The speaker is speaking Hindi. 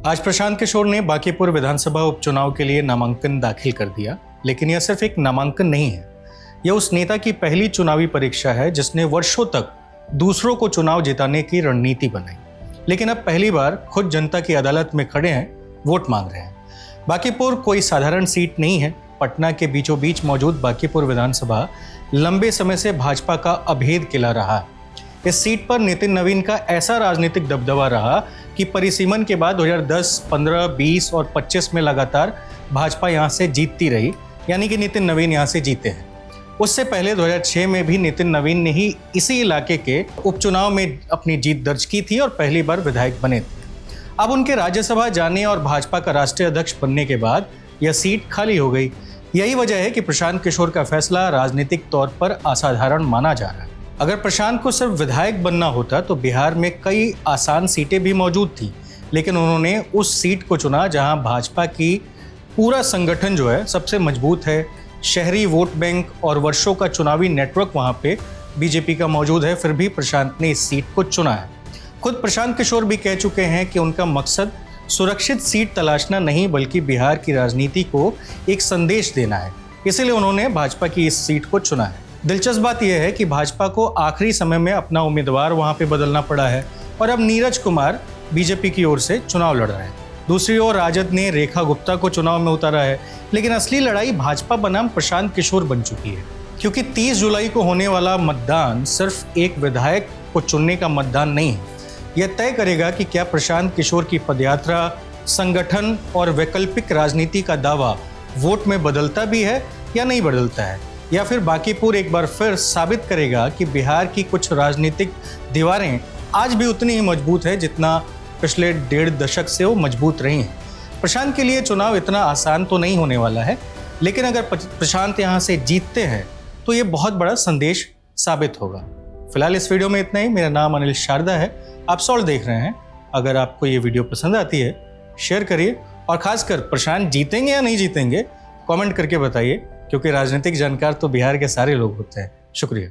आज प्रशांत किशोर ने बांकीपुर विधानसभा उपचुनाव के लिए नामांकन दाखिल कर दिया, लेकिन यह सिर्फ एक नामांकन नहीं है। यह उस नेता की पहली चुनावी परीक्षा है जिसने वर्षों तक दूसरों को चुनाव जिताने की रणनीति बनाई, लेकिन अब पहली बार खुद जनता की अदालत में खड़े हैं, वोट मांग रहे हैं। बांकीपुर कोई साधारण सीट नहीं है। पटना के बीचों बीच मौजूद बांकीपुर विधानसभा लंबे समय से भाजपा का अभेद किला रहा है। इस सीट पर नितिन नवीन का ऐसा राजनीतिक दबदबा रहा कि परिसीमन के बाद 2010, 15, 20 और 25 में लगातार भाजपा यहां से जीतती रही, यानी कि नितिन नवीन यहां से जीते हैं। उससे पहले 2006 में भी नितिन नवीन ने ही इसी इलाके के उपचुनाव में अपनी जीत दर्ज की थी और पहली बार विधायक बने थे। अब उनके राज्यसभा जाने और भाजपा का राष्ट्रीय अध्यक्ष बनने के बाद यह सीट खाली हो गई। यही वजह है कि प्रशांत किशोर का फैसला राजनीतिक तौर पर असाधारण माना जा रहा है। अगर प्रशांत को सिर्फ विधायक बनना होता तो बिहार में कई आसान सीटें भी मौजूद थी, लेकिन उन्होंने उस सीट को चुना जहां भाजपा की पूरा संगठन जो है सबसे मजबूत है। शहरी वोट बैंक और वर्षों का चुनावी नेटवर्क वहां पे बीजेपी का मौजूद है, फिर भी प्रशांत ने इस सीट को चुना है। खुद प्रशांत किशोर भी कह चुके हैं कि उनका मकसद सुरक्षित सीट तलाशना नहीं, बल्कि बिहार की राजनीति को एक संदेश देना है। इसीलिए उन्होंने भाजपा की इस सीट को चुना है। दिलचस्प बात यह है कि भाजपा को आखिरी समय में अपना उम्मीदवार वहां पे बदलना पड़ा है और अब नीरज कुमार बीजेपी की ओर से चुनाव लड़ रहे हैं। दूसरी ओर राजद ने रेखा गुप्ता को चुनाव में उतारा है, लेकिन असली लड़ाई भाजपा बनाम प्रशांत किशोर बन चुकी है, क्योंकि 30 जुलाई को होने वाला मतदान सिर्फ एक विधायक को चुनने का मतदान नहीं है। यह तय करेगा कि क्या प्रशांत किशोर की पदयात्रा, संगठन और वैकल्पिक राजनीति का दावा वोट में बदलता भी है या नहीं बदलता है, या फिर बांकीपुर एक बार फिर साबित करेगा कि बिहार की कुछ राजनीतिक दीवारें आज भी उतनी ही मजबूत है जितना पिछले 1.5 दशक से वो मजबूत रही हैं। प्रशांत के लिए चुनाव इतना आसान तो नहीं होने वाला है, लेकिन अगर प्रशांत यहाँ से जीतते हैं तो ये बहुत बड़ा संदेश साबित होगा। फिलहाल इस वीडियो में इतना ही। मेरा नाम अनिल शारदा है, आप सॉल्व देख रहे हैं। अगर आपको ये वीडियो पसंद आती है, शेयर करिए और खासकर प्रशांत जीतेंगे या नहीं जीतेंगे कमेंट करके बताइए, क्योंकि राजनीतिक जानकार तो बिहार के सारे लोग होते हैं। शुक्रिया।